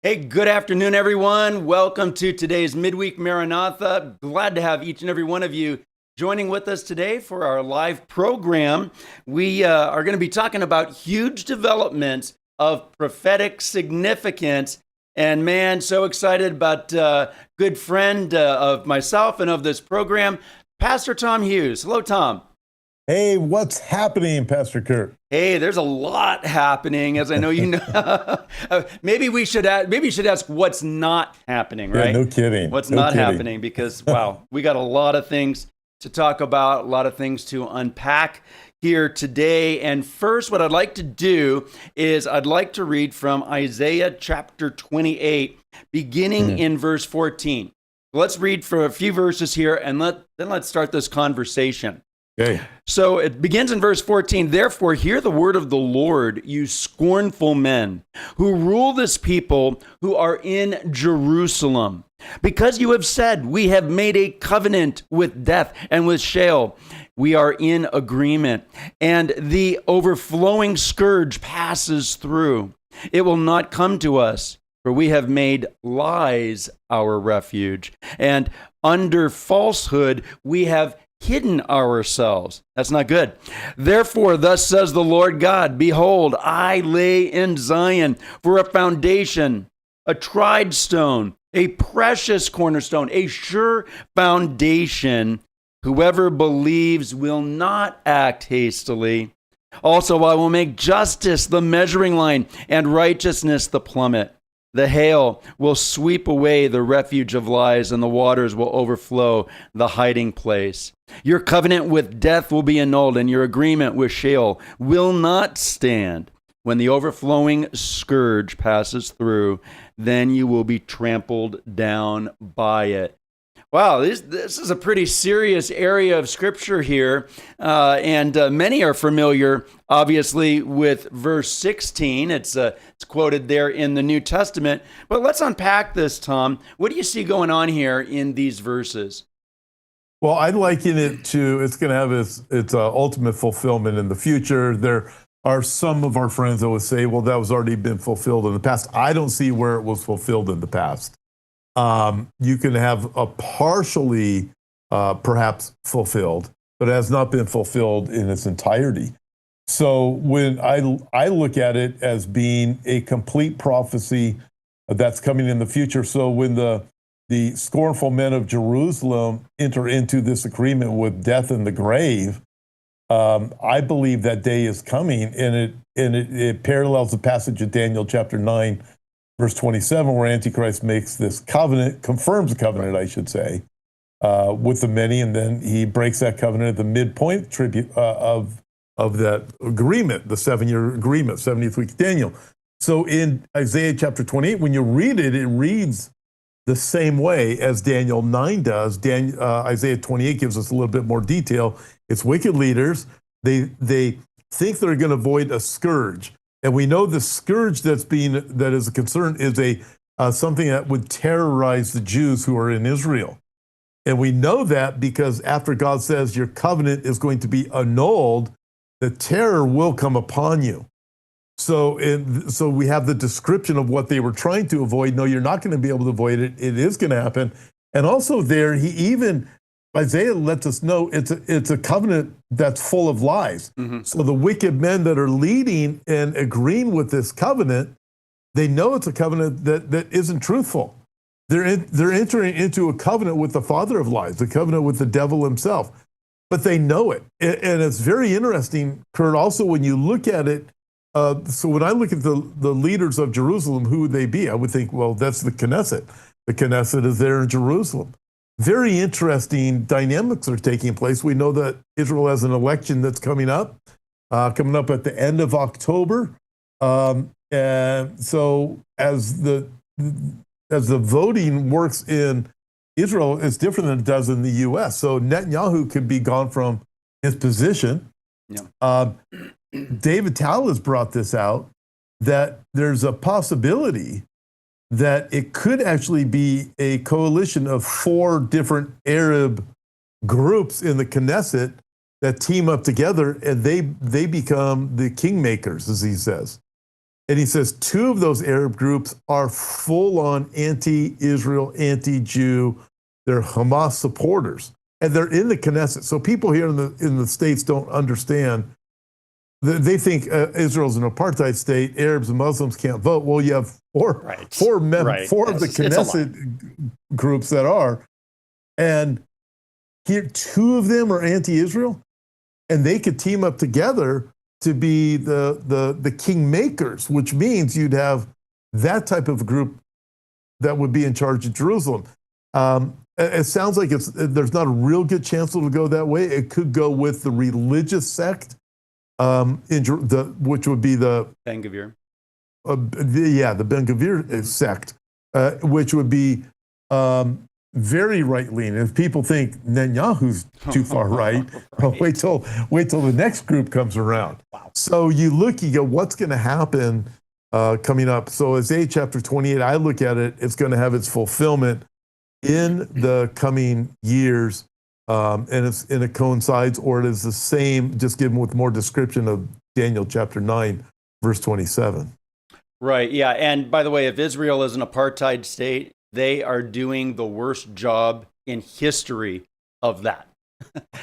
Hey, good afternoon, everyone. Welcome to today's Midweek Maranatha. Glad to have each and every one of you joining with us today for our live program. We are going to be talking about huge developments of prophetic significance. And man, so excited about good friend of myself and of this program, Pastor Tom Hughes. Hello, Tom. Hey, what's happening, Pastor Kurt? Hey, there's a lot happening, as I know you know. Maybe we should ask what's not happening, Yeah, right? no kidding. What's No not kidding. happening? Because wow, we got a lot of things to talk about, a lot of things to unpack here today. And first, what I'd like to do is I'd like to read from Isaiah chapter 28, beginning in verse 14. Let's read for a few verses here, and let's start this conversation. Okay. So it begins in verse 14. Therefore, hear the word of the Lord, you scornful men who rule this people who are in Jerusalem. Because you have said, we have made a covenant with death and with Sheol. We are in agreement, and the overflowing scourge passes through. It will not come to us, for we have made lies our refuge, and under falsehood we have hidden ourselves. That's not good. Therefore, thus says the Lord God, behold, I lay in Zion for a foundation, a tried stone, a precious cornerstone, a sure foundation. Whoever believes will not act hastily. Also, I will make justice the measuring line and righteousness the plummet. The hail will sweep away the refuge of lies, and the waters will overflow the hiding place. Your covenant with death will be annulled, and your agreement with Sheol will not stand. When the overflowing scourge passes through, then you will be trampled down by it. Wow, this is a pretty serious area of scripture here. And many are familiar, obviously, with verse 16. It's quoted there in the New Testament. But let's unpack this, Tom. What do you see going on here in these verses? Well, I liken it to it's going to have its ultimate fulfillment in the future. There are some of our friends that would say, well, that was already been fulfilled in the past. I don't see where it was fulfilled in the past. You can have a partially perhaps fulfilled, but it has not been fulfilled in its entirety. So when I look at it as being a complete prophecy that's coming in the future. So when the scornful men of Jerusalem enter into this agreement with death and the grave, I believe that day is coming, and it parallels the passage of Daniel chapter 9, verse 27, where Antichrist makes this covenant, confirms the covenant, I should say, with the many, and then he breaks that covenant at the midpoint of that agreement, the 7-year agreement, 70th week of Daniel. So in Isaiah chapter 28, when you read it, it reads the same way as Daniel 9 does. Isaiah 28 gives us a little bit more detail. It's wicked leaders. They think they're going to avoid a scourge. And we know the scourge that is a concern is something that would terrorize the Jews who are in Israel. And we know that because after God says your covenant is going to be annulled, the terror will come upon you. So we have the description of what they were trying to avoid. No, you're not going to be able to avoid it. It is going to happen. And also there, Isaiah lets us know it's a covenant that's full of lies. Mm-hmm. So the wicked men that are leading and agreeing with this covenant, they know it's a covenant that isn't truthful. They're entering into a covenant with the father of lies, the covenant with the devil himself. But they know it. And it's very interesting, Kurt, also when you look at it. So when I look at the leaders of Jerusalem, who would they be? I would think, well, that's the Knesset. The Knesset is there in Jerusalem. Very interesting dynamics are taking place. We know that Israel has an election that's coming up at the end of October. And so as the voting works in Israel, it's different than it does in the U.S. So Netanyahu could be gone from his position. Yeah. David Tal has brought this out, that there's a possibility that it could actually be a coalition of 4 different Arab groups in the Knesset that team up together, and they become the kingmakers, as he says. And he says two of those Arab groups are full-on anti-Israel, anti-Jew. They're Hamas supporters, and they're in the Knesset. So people here in the States don't understand. They think Israel's an apartheid state. Arabs and Muslims can't vote. Well, you have four of the Knesset groups that are, and here two of them are anti-Israel, and they could team up together to be the kingmakers, which means you'd have that type of group that would be in charge of Jerusalem. It sounds like there's not a real good chance it'll go that way. It could go with the religious sect, which would be the Ben Gvir. The Ben Gvir sect, which would be very right-leaning. If people think Netanyahu's too far right, wait till the next group comes around. Wow. So you go, what's going to happen coming up? So Isaiah chapter 28, I look at it, it's going to have its fulfillment in the coming years, and it coincides, or it is the same, just given with more description of Daniel chapter 9, verse 27. Right, yeah. And by the way, if Israel is an apartheid state, they are doing the worst job in history of that.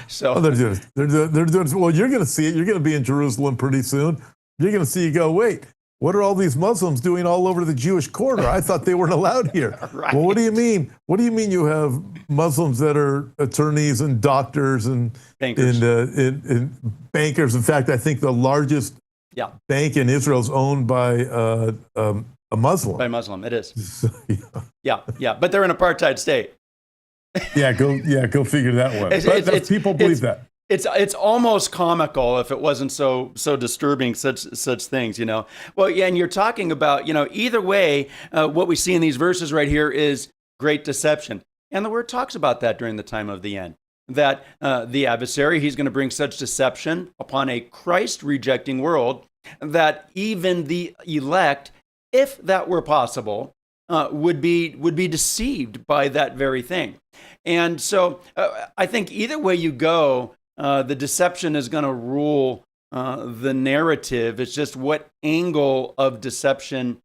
So they're doing. Well, you're going to see it. You're going to be in Jerusalem pretty soon. You're going to see. You go, wait. What are all these Muslims doing all over the Jewish quarter? I thought they weren't allowed here. Right. Well, what do you mean? What do you mean you have Muslims that are attorneys and doctors and bankers? And bankers. In fact, I think the largest bank in Israel is owned by a Muslim. By Muslim, it is. Yeah. But they're an apartheid state. Go figure that one. People believe that. It's almost comical if it wasn't so disturbing, such things, you know. Well, yeah, and you're talking about, you know, either way, what we see in these verses right here is great deception. And the word talks about that during the time of the end, that the adversary, he's going to bring such deception upon a Christ-rejecting world that even the elect, if that were possible, would be deceived by that very thing. And so I think either way you go, the deception is going to rule the narrative. It's just what angle of deception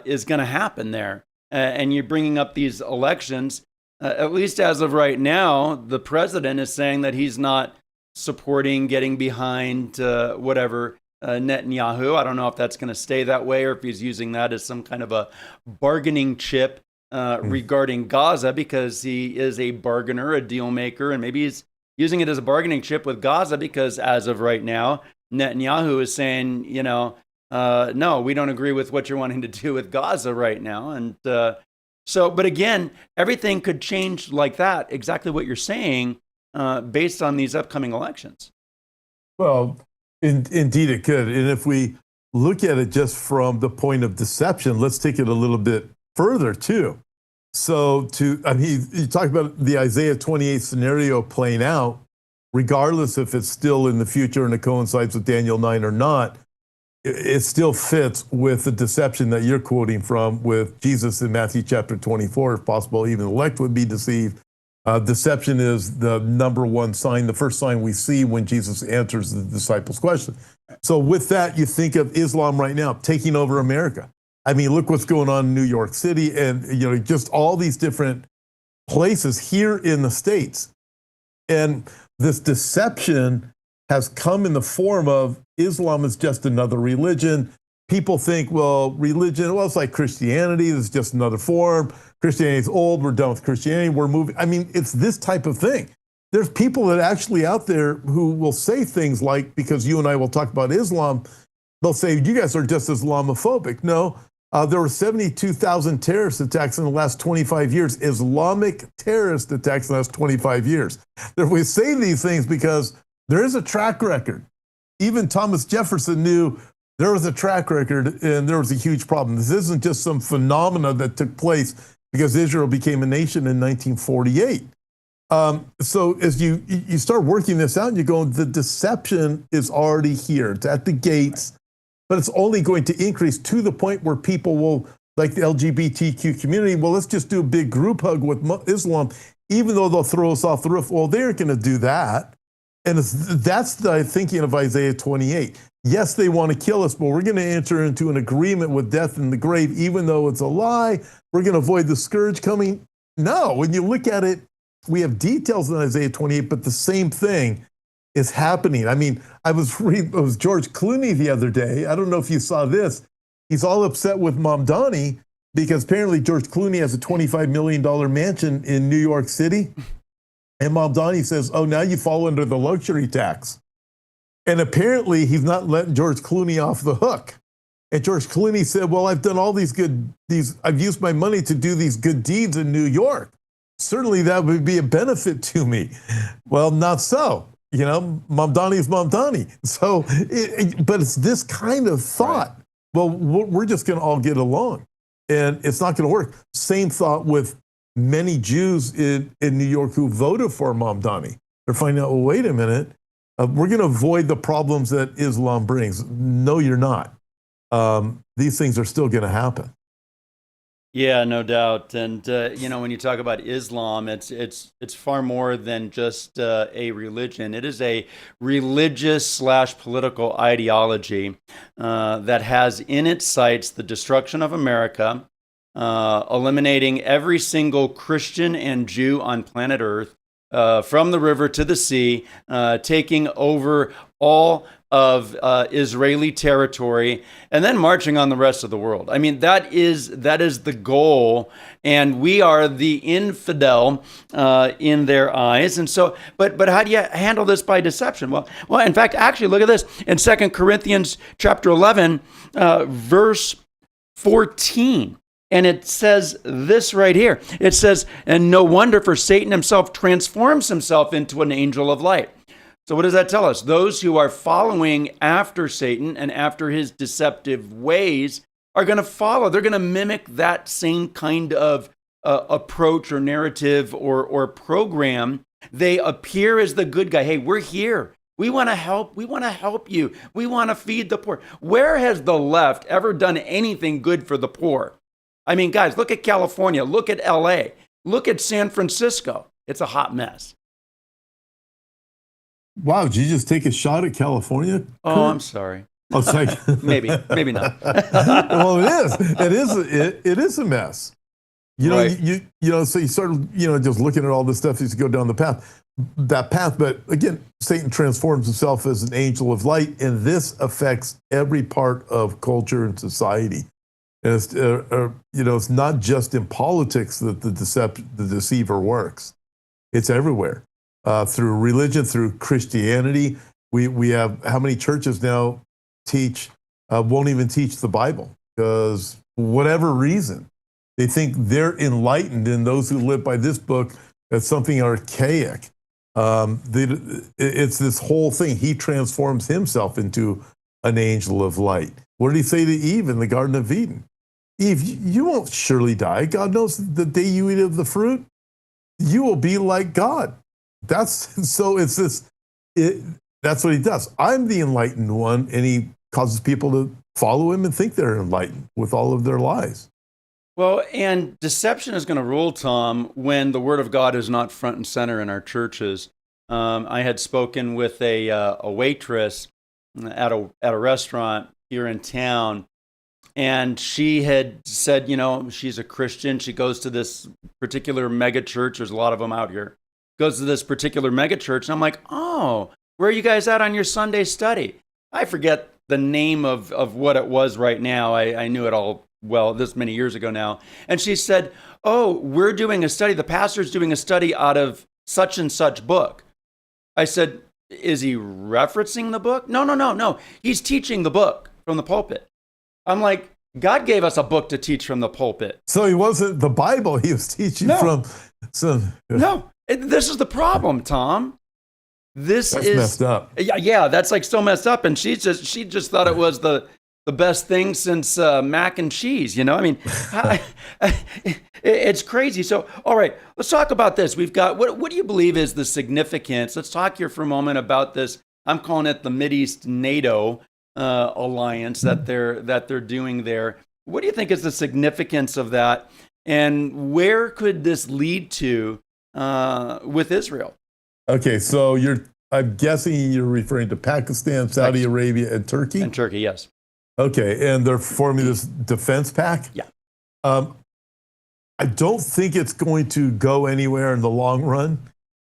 is going to happen there. And you're bringing up these elections. At least as of right now, the president is saying that he's not supporting getting behind Netanyahu. I don't know if that's going to stay that way or if he's using that as some kind of a bargaining chip regarding Gaza, because he is a bargainer, a deal maker, and maybe he's using it as a bargaining chip with Gaza because as of right now, Netanyahu is saying, you know, no, we don't agree with what you're wanting to do with Gaza right now. And but again, everything could change like that, exactly what you're saying, based on these upcoming elections. Well, indeed it could. And if we look at it just from the point of deception, let's take it a little bit further too. So you talk about the Isaiah 28 scenario playing out, regardless if it's still in the future and it coincides with Daniel 9 or not, it still fits with the deception that you're quoting from with Jesus in Matthew chapter 24. If possible, even the elect would be deceived. Deception is the number one sign, the first sign we see when Jesus answers the disciples' question. So with that, you think of Islam right now taking over America. I mean, look what's going on in New York City and, you know, just all these different places here in the States. And this deception has come in the form of Islam is just another religion. People think, well, religion, well, it's like Christianity. It's just another form. Christianity is old. We're done with Christianity. We're moving. I mean, it's this type of thing. There's people that actually out there who will say things like, because you and I will talk about Islam, they'll say, you guys are just Islamophobic. No, there were 72,000 terrorist attacks in the last 25 years, Islamic terrorist attacks in the last 25 years. We say these things because there is a track record. Even Thomas Jefferson knew there was a track record and there was a huge problem. This isn't just some phenomena that took place because Israel became a nation in 1948. So as you start working this out, you go, the deception is already here. It's at the gates, but it's only going to increase to the point where people will, like the LGBTQ community, well, let's just do a big group hug with Islam, even though they'll throw us off the roof. Well, they're going to do that. And that's the thinking of Isaiah 28. Yes, they want to kill us, but we're going to enter into an agreement with death and the grave, even though it's a lie. We're going to avoid the scourge coming. No, when you look at it, we have details in Isaiah 28, but the same thing is happening. I mean, it was George Clooney the other day. I don't know if you saw this. He's all upset with Mamdani because apparently George Clooney has a $25 million mansion in New York City. And Mamdani says, oh, now you fall under the luxury tax. And apparently he's not letting George Clooney off the hook. And George Clooney said, well, I've done all I've used my money to do these good deeds in New York. Certainly that would be a benefit to me. Well, not so. You know, Mamdani is Mamdani. So, but it's this kind of thought. Right. Well, we're just going to all get along. And it's not going to work. Same thought with many Jews in New York who voted for Mamdani. They're finding out, well, wait a minute. We're going to avoid the problems that Islam brings. No, you're not. These things are still going to happen. Yeah, no doubt. And when you talk about Islam, it's far more than just a religion. It is a religious / political ideology that has in its sights the destruction of America, eliminating every single Christian and Jew on planet Earth, from the river to the sea, taking over all of Israeli territory, and then marching on the rest of the world. I mean, that is the goal, and we are the infidel in their eyes. And so, but how do you handle this by deception? Well, in fact, actually, look at this in 2 Corinthians chapter 11, verse 14. And it says this right here. It says, and no wonder, for Satan himself transforms himself into an angel of light. So what does that tell us? Those who are following after Satan and after his deceptive ways are going to follow. They're going to mimic that same kind of approach or narrative or program. They appear as the good guy. Hey, we're here. We want to help. We want to help you. We want to feed the poor. Where has the left ever done anything good for the poor? I mean, guys, look at California. Look at LA. Look at San Francisco. It's a hot mess. Wow, did you just take a shot at California? Oh, I'm sorry. Oh, it's like maybe not. Well, it is a mess. You know, Right. you know, so you start, just looking at all this stuff as you go down that path. But again, Satan transforms himself as an angel of light, and this affects every part of culture and society. And it's not just in politics that the deceiver works. It's everywhere. Through religion, through Christianity. We have how many churches now won't even teach the Bible because whatever reason, they think they're enlightened, and those who live by this book as something archaic. It's this whole thing. He transforms himself into an angel of light. What did he say to Eve in the Garden of Eden? Eve, you won't surely die. God knows the day you eat of the fruit, you will be like God. That's what he does. I'm the enlightened one, and he causes people to follow him and think they're enlightened with all of their lies. Well, and deception is going to rule, Tom, when the Word of God is not front and center in our churches. I had spoken with a waitress at a restaurant here in town, and she had said, she's a Christian. She goes to this particular mega church. There's a lot of them out here. Goes to this particular mega church, and I'm like, oh, where are you guys at on your Sunday study? I forget the name of what it was right now. I knew it all well this many years ago now. And she said, oh, we're doing a study. The pastor's doing a study out of such and such book. I said, is he referencing the book? No. He's teaching the book from the pulpit. I'm like, God gave us a book to teach from the pulpit. So he wasn't the Bible he was teaching from. No, this is the problem, Tom. That's messed up. Yeah, that's like so messed up. And she just thought it was the best thing since mac and cheese. I mean, it's crazy. So, all right, let's talk about this. We've got what do you believe is the significance? Let's talk here for a moment about this. I'm calling it the Mideast NATO alliance that they're doing there. What do you think is the significance of that, and where could this lead to with Israel? Okay, so I'm guessing you're referring to Pakistan, Saudi Arabia, and Turkey? And Turkey, yes. Okay, and they're forming this defense pact? Yeah. I don't think it's going to go anywhere in the long run,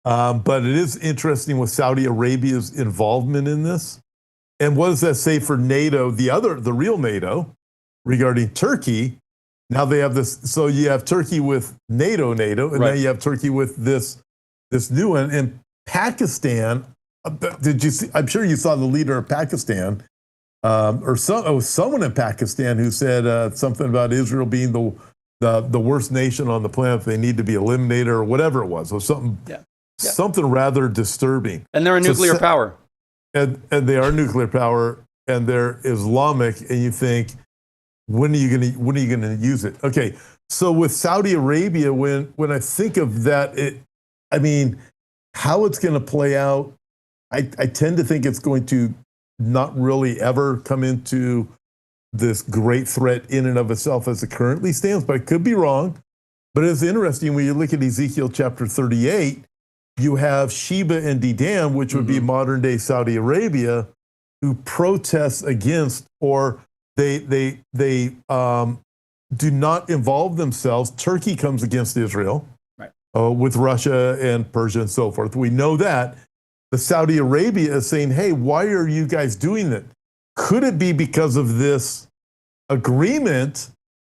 but it is interesting with Saudi Arabia's involvement in this. And what does that say for NATO, the real NATO, regarding Turkey? Now they have this, so you have Turkey with NATO, and now you have Turkey with this new one. And Pakistan, did you see? I'm sure you saw the leader of Pakistan, someone in Pakistan who said something about Israel being the worst nation on the planet. They need to be eliminated or whatever it was. Or something rather disturbing. And they're a nuclear power. And they are nuclear power, and they're Islamic. And you think, when are you gonna use it? Okay, so with Saudi Arabia, when I think of that, how it's going to play out, I tend to think it's going to not really ever come into this great threat in and of itself as it currently stands, but I could be wrong. But it's interesting when you look at Ezekiel chapter 38, you have Sheba and Dedan, which would be modern day Saudi Arabia, who protests against, or they do not involve themselves. Turkey comes against Israel, with Russia and Persia and so forth. We know that. But Saudi Arabia is saying, hey, why are you guys doing that? Could it be because of this agreement?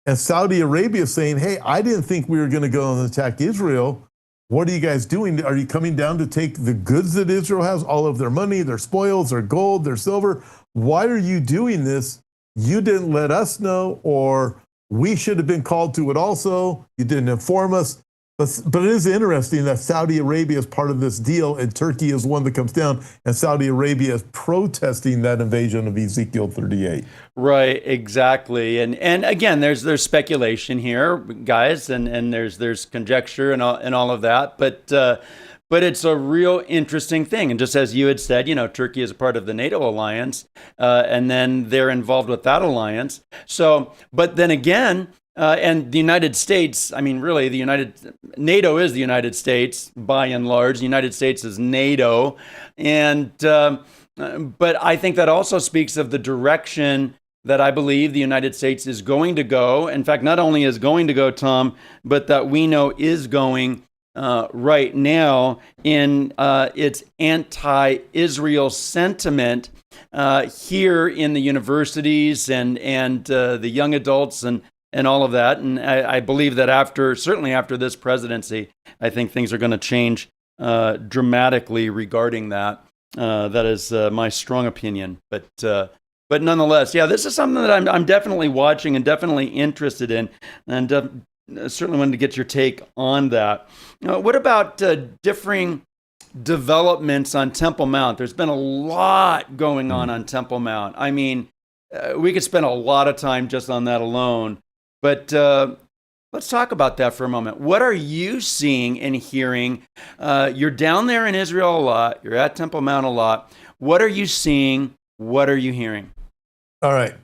And Saudi Arabia is saying, hey, I didn't think we were going to go and attack Israel. What are you guys doing? Are you coming down to take the goods that Israel has, all of their money, their spoils, their gold, their silver? Why are you doing this? You didn't let us know, or we should have been called to it also. You didn't inform us. But it is interesting that Saudi Arabia is part of this deal, and Turkey is one that comes down, and Saudi Arabia is protesting that invasion of Ezekiel 38. Right, exactly. And again, there's speculation here, guys, and there's conjecture and all of that, but it's a real interesting thing. And just as you had said, Turkey is a part of the NATO alliance, and then they're involved with that alliance. So, but then again, and the United States, really, NATO is the United States by and large. The United States is NATO. But I think that also speaks of the direction that I believe the United States is going to go. In fact, not only is going to go, Tom, but that we know is going right now in its anti-Israel sentiment here in the universities and the young adults and all of that. And I believe that certainly after this presidency, I think things are going to change dramatically regarding that. That is my strong opinion. But nonetheless, this is something that I'm definitely watching and definitely interested in, and certainly wanted to get your take on that. What about differing developments on Temple Mount? There's been a lot going on Temple Mount. We could spend a lot of time just on that alone. But let's talk about that for a moment. What are you seeing and hearing? You're down there in Israel a lot. You're at Temple Mount a lot. What are you seeing? What are you hearing? All right.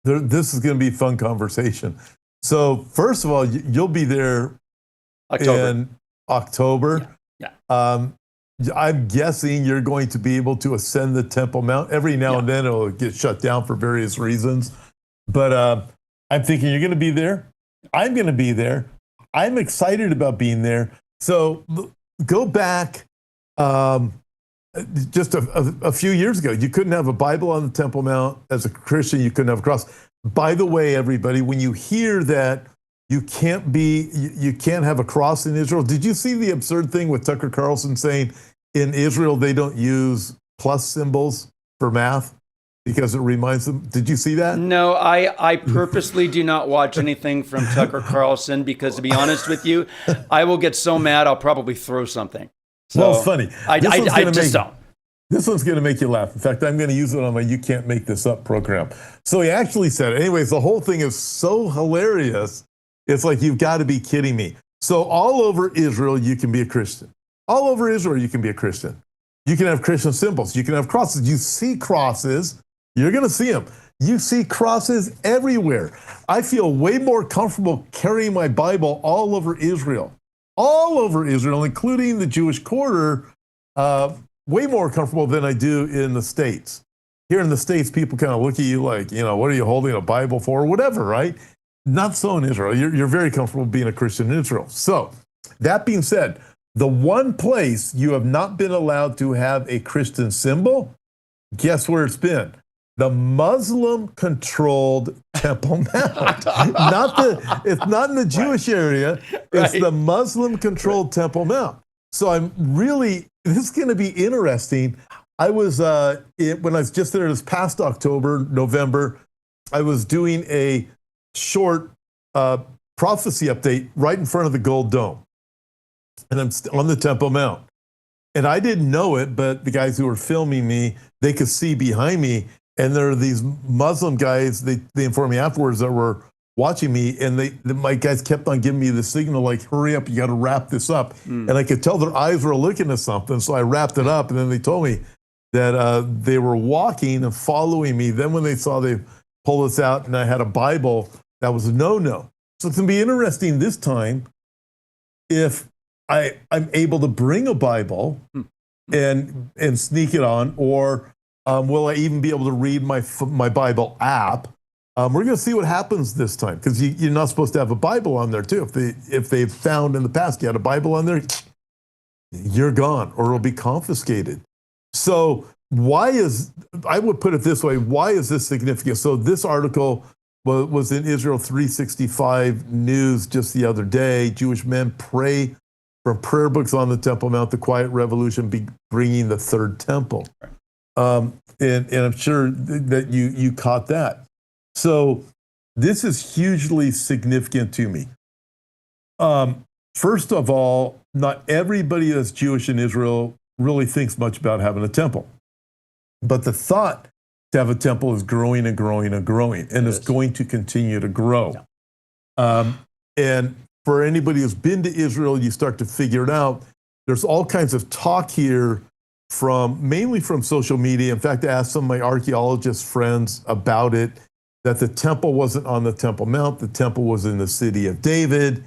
This is going to be a fun conversation. So first of all, you'll be there in October. Yeah. I'm guessing you're going to be able to ascend the Temple Mount. Every now and then it'll get shut down for various reasons. But I'm thinking you're going to be there. I'm going to be there. I'm excited about being there. So go back just a few years ago. You couldn't have a Bible on the Temple Mount. As a Christian, you couldn't have a cross. By the way, everybody, when you hear that you can't have a cross in Israel, did you see the absurd thing with Tucker Carlson saying in Israel they don't use plus symbols for math because it reminds them? Did you see that? No, I purposely do not watch anything from Tucker Carlson because, to be honest with you, I will get so mad I'll probably throw something. So well, it's funny. I just don't. This one's going to make you laugh. In fact, I'm going to use it on my You Can't Make This Up program. So he actually said, anyways, the whole thing is so hilarious. It's like, you've got to be kidding me. So all over Israel, you can be a Christian. All over Israel, you can be a Christian. You can have Christian symbols. You can have crosses. You see crosses. You're going to see them. You see crosses everywhere. I feel way more comfortable carrying my Bible all over Israel, including the Jewish quarter, way more comfortable than I do in the States. Here in the States, people kind of look at you like, what are you holding a Bible for, or whatever, right? Not so in Israel. You're very comfortable being a Christian in Israel. So, that being said, the one place you have not been allowed to have a Christian symbol, guess where it's been? The Muslim-controlled Temple Mount. It's not in the Jewish area. It's the Muslim-controlled Temple Mount. So this is going to be interesting. I was, when I was just there this past November, I was doing a short prophecy update right in front of the Gold Dome. And I'm on the Temple Mount. And I didn't know it, but the guys who were filming me, they could see behind me. And there are these Muslim guys, they informed me afterwards that were watching me. And my guys kept on giving me the signal, like, hurry up, you got to wrap this up. And I could tell their eyes were looking at something. So I wrapped it up. And then they told me that they were walking and following me. Then when they saw they pull this out and I had a Bible, that was a no-no. So it's going to be interesting this time if I'm able to bring a Bible and sneak it on, or will I even be able to read my Bible app? We're going to see what happens this time, because you're not supposed to have a Bible on there too. If they've found in the past you had a Bible on there, you're gone, or it'll be confiscated. So I would put it this way, why is this significant? So this article was in Israel 365 News just the other day. Jewish men pray from prayer books on the Temple Mount, the quiet revolution bringing the third temple. And I'm sure that you caught that. So this is hugely significant to me. First of all, not everybody that's Jewish in Israel really thinks much about having a temple. But the thought to have a temple is growing and growing and growing, and it's going to continue to grow. And for anybody who's been to Israel, you start to figure it out. There's all kinds of talk here mainly from social media. In fact, I asked some of my archaeologist friends about it, that the temple wasn't on the Temple Mount, the temple was in the city of David,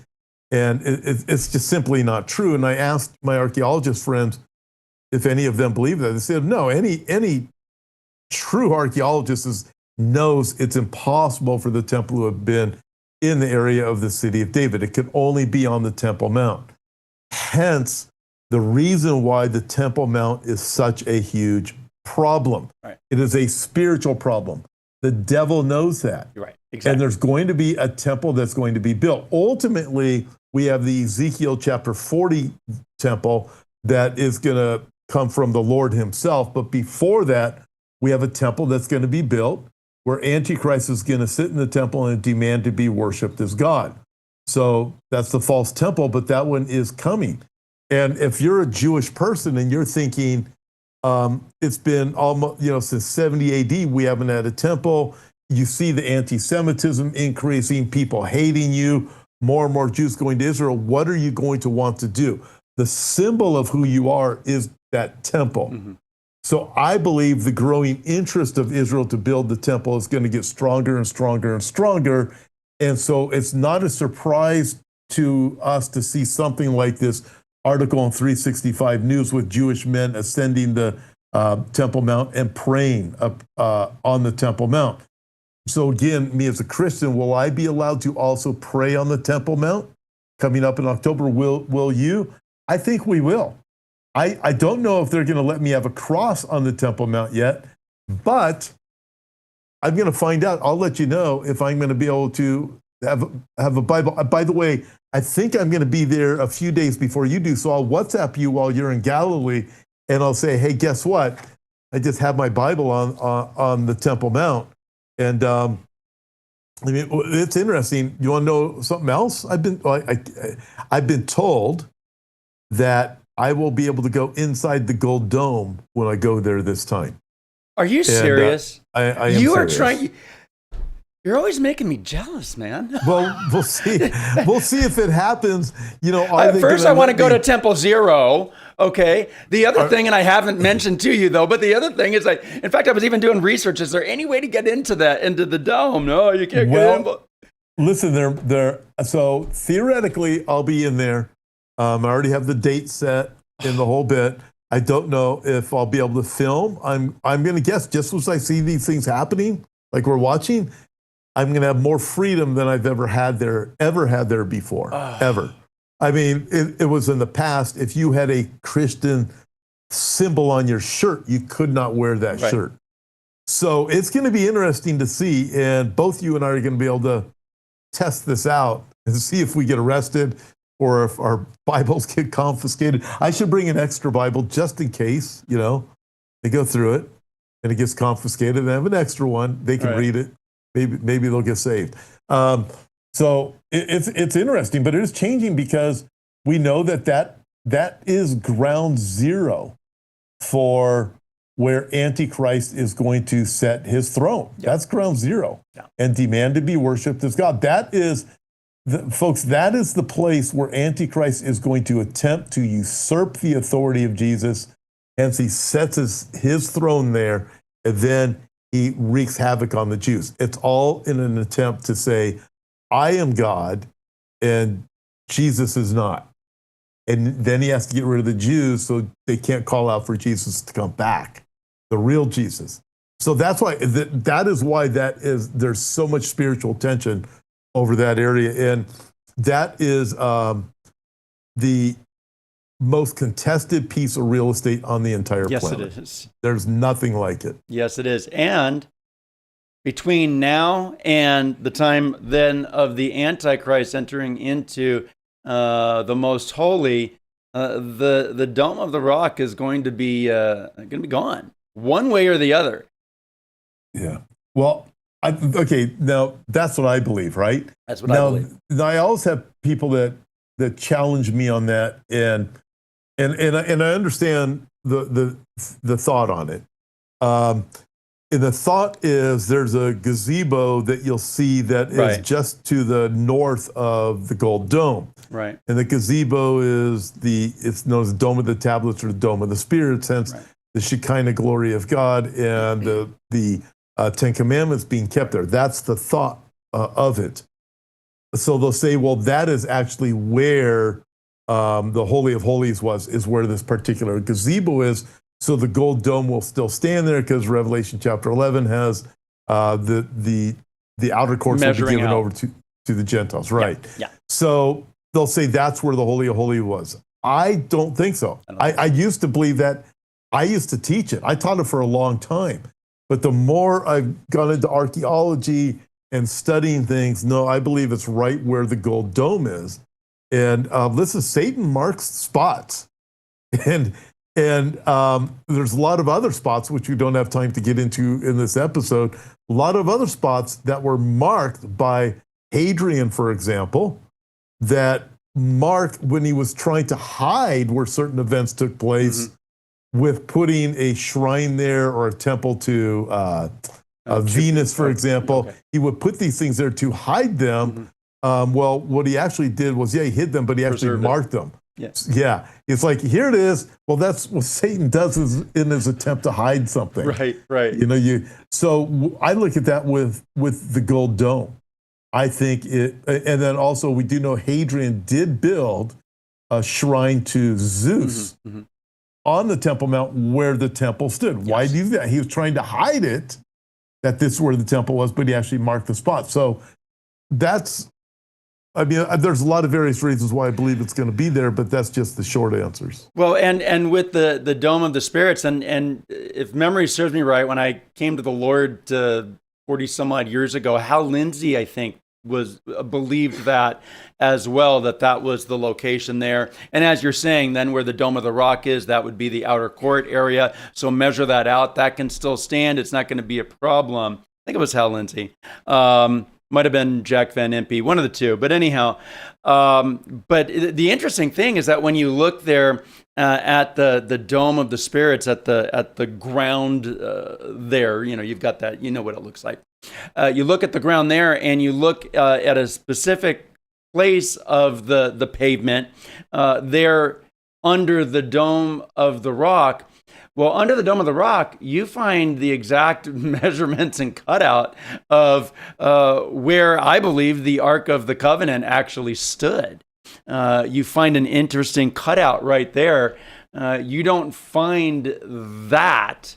and it's just simply not true. And I asked my archaeologist friends if any of them believe that. They said, no, any true archaeologist knows it's impossible for the temple to have been in the area of the city of David. It could only be on the Temple Mount. Hence, the reason why the Temple Mount is such a huge problem. Right. It is a spiritual problem. The devil knows that. You're right. Exactly. And there's going to be a temple that's going to be built. Ultimately, we have the Ezekiel chapter 40 temple that is going to come from the Lord himself. But before that, we have a temple that's going to be built where Antichrist is going to sit in the temple and demand to be worshiped as God. So that's the false temple, but that one is coming. And if you're a Jewish person and you're thinking, it's been almost, since 70 AD, we haven't had a temple. You see the anti-Semitism increasing, people hating you, more and more Jews going to Israel. What are you going to want to do? The symbol of who you are is that temple. Mm-hmm. So I believe the growing interest of Israel to build the temple is going to get stronger and stronger and stronger. And so it's not a surprise to us to see something like this article on 365 News with Jewish men ascending the Temple Mount and praying on the Temple Mount. So again, me as a Christian, will I be allowed to also pray on the Temple Mount coming up in October? Will you? I think we will. I don't know if they're going to let me have a cross on the Temple Mount yet, but I'm going to find out. I'll let you know if I'm going to be able to have a Bible. By the way, I think I'm going to be there a few days before you do, so I'll WhatsApp you while you're in Galilee, and I'll say, hey, guess what? I just have my Bible on the Temple Mount. And it's interesting. You want to know something else? I've been told that I will be able to go inside the Gold Dome when I go there this time. Are you serious? I am you serious. Are trying. You're always making me jealous, man. Well, we'll see. We'll see if it happens. First, I want to go to Temple Zero. Okay. The other thing, and I haven't mentioned to you though, but the other thing is, in fact, I was even doing research. Is there any way to get into the dome? No, you can't get in. Listen, so theoretically, I'll be in there. I already have the date set in the whole bit. I don't know if I'll be able to film. I'm going to guess just as I see these things happening, like we're watching, I'm going to have more freedom than I've ever had there before, ever. I mean, it was in the past. If you had a Christian symbol on your shirt, you could not wear that shirt. So it's going to be interesting to see, and both you and I are going to be able to test this out and see if we get arrested or if our Bibles get confiscated. I should bring an extra Bible just in case, they go through it and it gets confiscated, and I have an extra one. They can read it. Maybe they'll get saved. So it's interesting, but it is changing because we know that is ground zero for where Antichrist is going to set his throne. Yep. That's ground zero. Yeah. And demand to be worshipped as God. That is, folks, that is the place where Antichrist is going to attempt to usurp the authority of Jesus. Hence, he sets his throne there, and then he wreaks havoc on the Jews. It's all in an attempt to say, I am God, and Jesus is not. And then he has to get rid of the Jews so they can't call out for Jesus to come back, the real Jesus. So that's why there's so much spiritual tension over that area. And that is the most contested piece of real estate on the entire planet. Yes, it is. There's nothing like it. Yes, it is. And between now and the time then of the Antichrist entering into the most holy, the Dome of the Rock is going to be gone, one way or the other. Yeah. Well, okay. Now that's what I believe, right? That's what I believe. Now I always have people that challenge me on that, and I understand the thought on it. And the thought is there's a gazebo that you'll see that is just to the north of the Gold Dome. Right. And the gazebo is it's known as the Dome of the Tablets or the Dome of the Spirits, hence the Shekinah glory of God and the Ten Commandments being kept there. That's the thought of it. So they'll say, well, that is actually where the Holy of Holies is where this particular gazebo is. So the Gold Dome will still stand there because Revelation chapter 11 has the outer courts will be given over to the Gentiles, right? Yeah. So they'll say that's where the Holy of Holies was. I don't think so. I used to believe that. I used to teach it. I taught it for a long time. But the more I've gone into archaeology and studying things, no, I believe it's right where the Gold Dome is. And listen, Satan marks spots. And there's a lot of other spots, which we don't have time to get into in this episode, a lot of other spots that were marked by Hadrian, for example, that marked when he was trying to hide where certain events took place with putting a shrine there or a temple to Venus, for example. Okay. He would put these things there to hide them. Well, what he actually did was, he hid them, but he actually marked them. Yes. Yeah. It's like, here it is. Well, that's what Satan does in his attempt to hide something. Right. So I look at that with the Gold Dome. I think and then also we do know Hadrian did build a shrine to Zeus on the Temple Mount where the temple stood. Yes. Why do that? He was trying to hide it, that this is where the temple was, but he actually marked the spot. So there's a lot of various reasons why I believe it's going to be there, but that's just the short answers. Well, and with the Dome of the Spirits, and if memory serves me right, when I came to the Lord 40 some odd years ago, Hal Lindsey, I think, believed that as well, that was the location there. And as you're saying, then where the Dome of the Rock is, that would be the outer court area. So measure that out. That can still stand. It's not going to be a problem. I think it was Hal Lindsey. Might have been Jack Van Impe, one of the two. But anyhow, but the interesting thing is that when you look there at the Dome of the Spirits, at the ground there, you've got that, what it looks like. You look at the ground there, and you look at a specific place of the pavement there under the Dome of the Rock. Well, under the Dome of the Rock, you find the exact measurements and cutout of where I believe the Ark of the Covenant actually stood. You find an interesting cutout right there you don't find that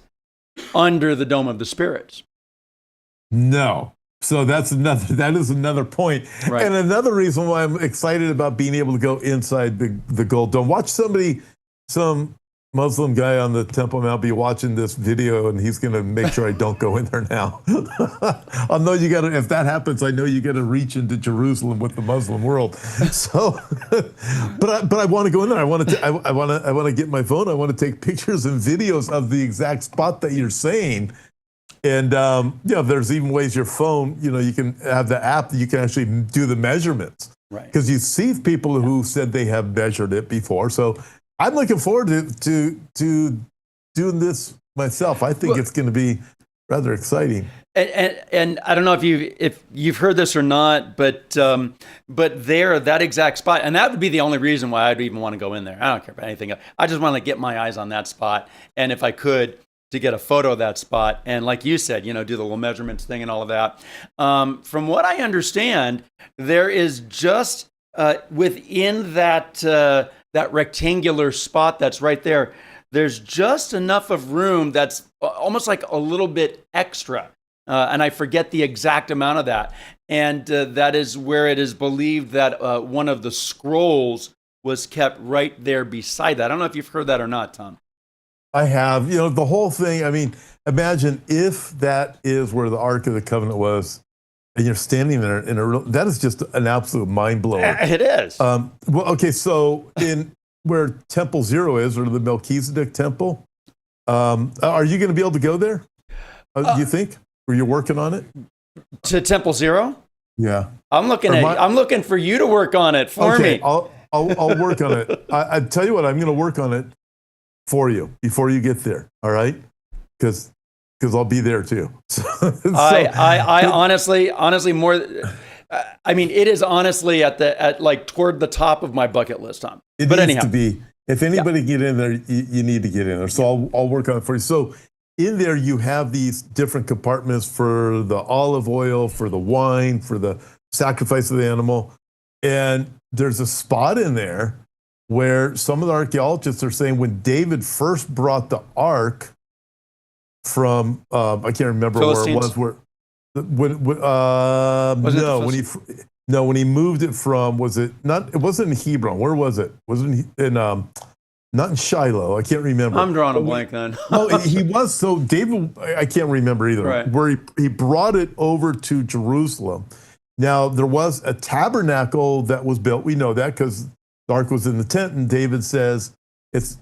under the dome of the spirits. No. So that is another point. Right. And another reason why I'm excited about being able to go inside the gold dome. Watch some Muslim guy on the Temple Mount be watching this video, and he's going to make sure I don't go in there now. I know if that happens, I know you got to reach into Jerusalem with the Muslim world. So, but I want to go in there. I want to get my phone. I want to take pictures and videos of the exact spot that you're saying. And there's even ways your phone, you can have the app that you can actually do the measurements. Right. Because you see people who said they have measured it before. So I'm looking forward to doing this myself. I think it's going to be rather exciting. And I don't know if you've heard this or not, but there, that exact spot, and that would be the only reason why I'd even want to go in there. I don't care about anything else. I just want to get my eyes on that spot, and if I could, to get a photo of that spot, and like you said, do the little measurements thing and all of that. From what I understand, there is just within that rectangular spot that's right there, there's just enough of room that's almost like a little bit extra. And I forget the exact amount of that. And that is where it is believed that one of the scrolls was kept right there beside that. I don't know if you've heard that or not, Tom. I have. The whole thing, I mean, imagine if that is where the Ark of the Covenant was, and you're standing there that is just an absolute mind blower. It is. Well, okay, so in where Temple Zero is, or the Melchizedek Temple, are you going to be able to go there? Do you think? Or you're working on it? To Temple Zero? Yeah. I'm looking for you to work on it for me. I'll work on it. I tell you what, I'm going to work on it for you before you get there. All right? Because I'll be there too. I honestly more. I mean, it is honestly at like toward the top of my bucket list, Tom. It needs to be. If anybody get in there, you need to get in there. So I'll work on it for you. So in there, you have these different compartments for the olive oil, for the wine, for the sacrifice of the animal, and there's a spot in there where some of the archaeologists are saying when David first brought the ark from, I can't remember Philistines? where it was. When he moved it from, it wasn't in Hebron. Where was it? Was it in, not in Shiloh. I can't remember. I'm drawing a blank then. No, he was. So David, I can't remember either. Right. Where he brought it over to Jerusalem. Now, there was a tabernacle that was built. We know that because the ark was in the tent, and David says,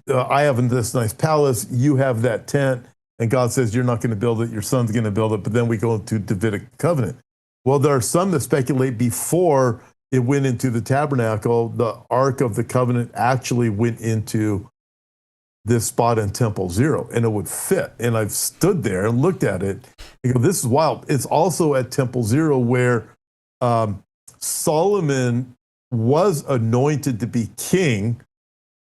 I have this nice palace, you have that tent, and God says, you're not going to build it, your son's going to build it, but then we go into Davidic covenant. Well, there are some that speculate before it went into the tabernacle, the Ark of the Covenant actually went into this spot in Temple Zero, and it would fit. And I've stood there and looked at it and go, this is wild. It's also at Temple Zero where Solomon was anointed to be king,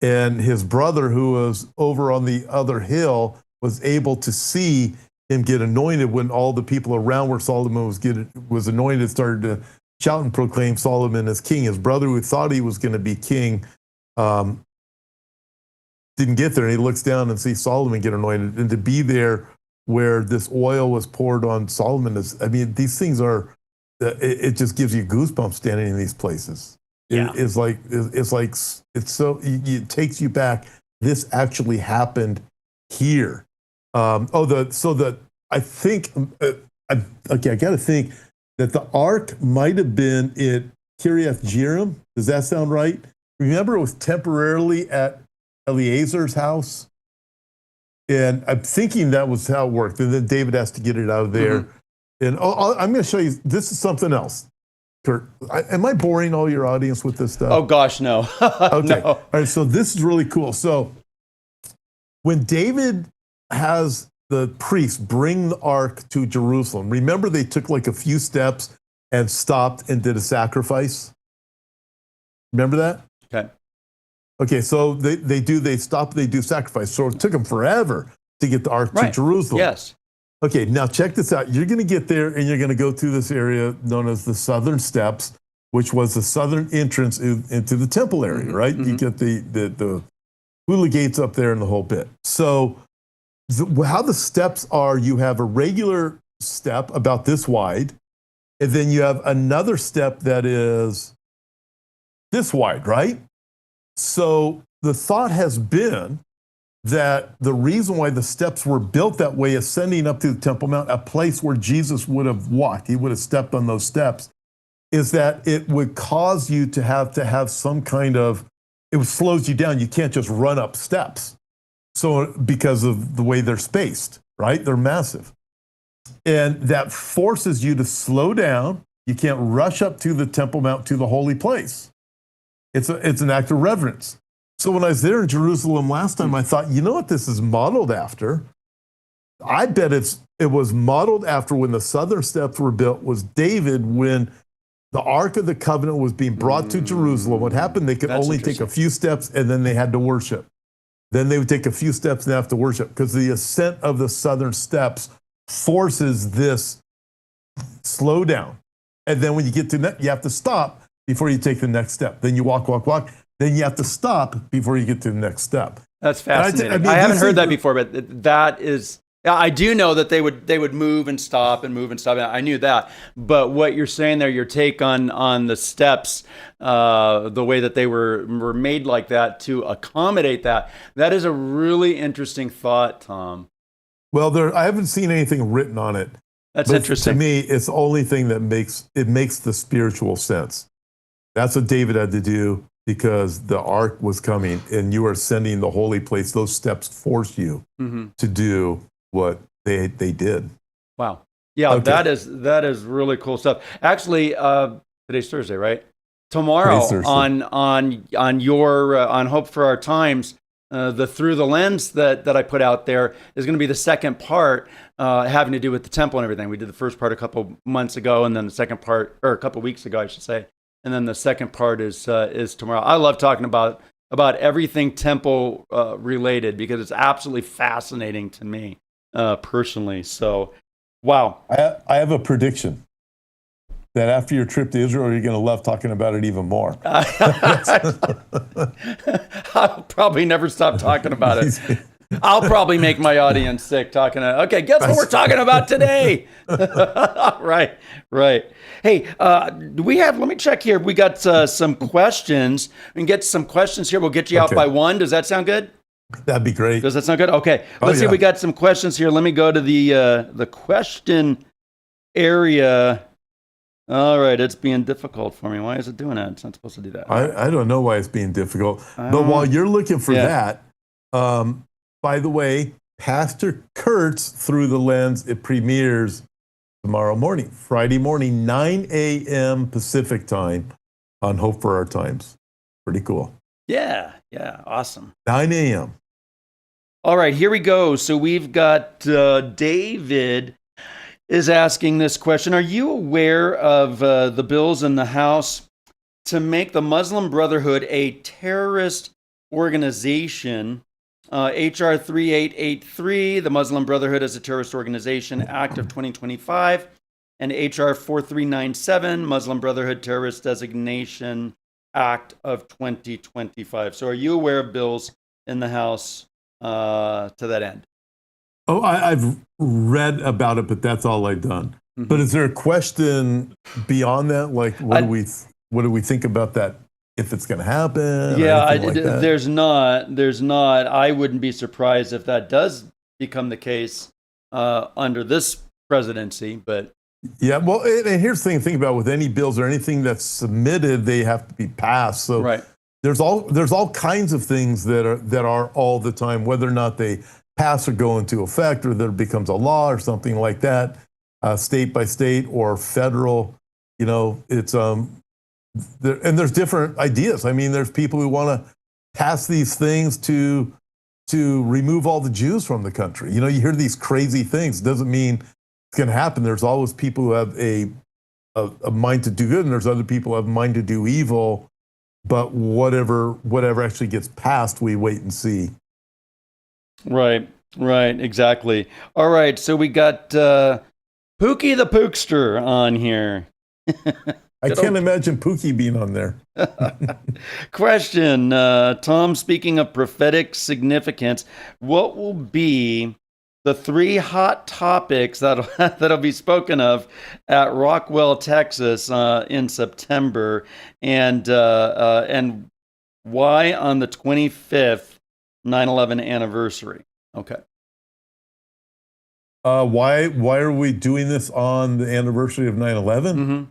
and his brother, who was over on the other hill, was able to see him get anointed when all the people around where Solomon was anointed started to shout and proclaim Solomon as king. His brother, who thought he was going to be king, didn't get there, and he looks down and sees Solomon get anointed. And to be there where this oil was poured on Solomon these things are, it just gives you goosebumps standing in these places. Yeah. It takes you back. This actually happened here. I think, I got to think that the ark might have been at Kiriath Jearim. Does that sound right? Remember, it was temporarily at Eleazar's house, and I'm thinking that was how it worked. And then David has to get it out of there. Mm-hmm. And I'm going to show you. This is something else. Kurt, am I boring all your audience with this stuff? Oh gosh, no. Okay. No. All right. So this is really cool. So when David has the priests bring the ark to Jerusalem, remember they took like a few steps and stopped and did a sacrifice. Remember that? Okay. Okay. So they stop. They do sacrifice. So it took them forever to get the ark to Jerusalem. Yes. Okay, now check this out. You're going to get there, and you're going to go through this area known as the Southern Steps, which was the southern entrance into the temple area, right? Mm-hmm. You get the hula gates up there and the whole bit. So how the steps are, you have a regular step about this wide, and then you have another step that is this wide, right? So the thought has been that the reason why the steps were built that way, ascending up to the Temple Mount, a place where Jesus would have walked, he would have stepped on those steps, is that it would cause you to have some kind of, it slows you down. You can't just run up steps. So because of the way they're spaced, right? They're massive. And that forces you to slow down. You can't rush up to the Temple Mount, to the holy place. It's an act of reverence. So when I was there in Jerusalem last time, I thought, you know what this is modeled after? I bet it was modeled after when the southern steps were built, was David, when the Ark of the Covenant was being brought to Jerusalem. What happened? They could only take a few steps and then they had to worship. Then they would take a few steps and they have to worship, because the ascent of the southern steps forces this slow down. And then when you get to that, you have to stop before you take the next step. Then you walk. Then you have to stop before you get to the next step. That's fascinating. I haven't heard that before, but that is, I do know that they would move and stop and move and stop. I knew that. But what you're saying there, your take on the steps, the way that they were made like that to accommodate that is a really interesting thought, Tom. Well, I haven't seen anything written on it. That's interesting. To me, it's the only thing that makes the spiritual sense. That's what David had to do, because the ark was coming and you were ascending the holy place. Those steps force you to do what they did. Wow. Yeah, okay. That is really cool stuff. Actually, today's Thursday, right? Tomorrow on your on Hope for Our Times, the Through the Lens that I put out there is going to be the second part, having to do with the temple and everything. We did the first part a couple months ago, and then the second part, or a couple weeks ago, I should say. And then the second part is tomorrow. I love talking about everything temple related, because it's absolutely fascinating to me personally. So, wow. I have a prediction that after your trip to Israel, you're going to love talking about it even more. I'll probably never stop talking about it. I'll probably make my audience sick talking about, okay, guess what we're talking about today? Right. Hey, let me check here. We got some questions. We can get some questions here. We'll get you out by 1. Does that sound good? That'd be great. Does that sound good? Okay. Let's see. We got some questions here. Let me go to the question area. All right. It's being difficult for me. Why is it doing that? It's not supposed to do that. I don't know why it's being difficult. But while you're looking for that, by the way, Pastor Kurt's Through the Lens, it premieres tomorrow morning, Friday morning, 9 a.m. Pacific time on Hope for Our Times. Pretty cool. Yeah, awesome. 9 a.m. All right, here we go. So we've got David is asking this question. Are you aware of the bills in the House to make the Muslim Brotherhood a terrorist organization? HR 3883, the Muslim Brotherhood as a Terrorist Organization Act of 2025, and HR 4397, Muslim Brotherhood Terrorist Designation Act of 2025. So are you aware of bills in the House to that end? Oh, I've read about it, but that's all I've done. But is there a question beyond that? Like, what do we think about that? If it's going to happen? Yeah, there's not. I wouldn't be surprised if that does become the case under this presidency. But yeah, well, and here's the thing about with any bills or anything that's submitted, they have to be passed. So right. There's all kinds of things that are all the time, whether or not they pass or go into effect, or that it becomes a law or something like that, state by state or federal. It's there's different ideas. I mean, there's people who want to pass these things to remove all the Jews from the country. You hear these crazy things. Doesn't mean it's going to happen. There's always people who have a mind to do good, and there's other people who have a mind to do evil. But whatever actually gets passed, we wait and see. Right, exactly. All right, so we got Pookie the Pookster on here. I can't imagine Pookie being on there. Question, Tom, speaking of prophetic significance, what will be the 3 hot topics that'll be spoken of at Rockwell, Texas, in September, and why on the 25th 9/11 anniversary? Okay. Why are we doing this on the anniversary of 9/11? Mm-hmm.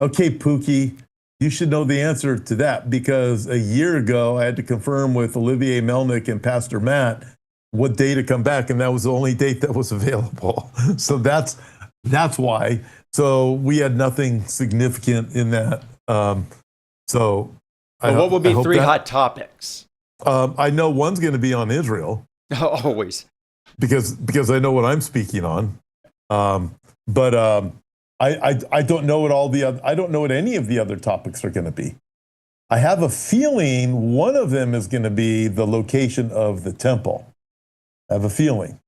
Okay, Pookie, you should know the answer to that, because a year ago I had to confirm with Olivier Melnick and Pastor Matt what day to come back, and that was the only date that was available. So that's why. So we had nothing significant in that. What will be 3 hot topics? I know one's going to be on Israel. Always. Because I know what I'm speaking on. But I don't know what I don't know what any of the other topics are going to be. I have a feeling one of them is going to be the location of the temple. I have a feeling,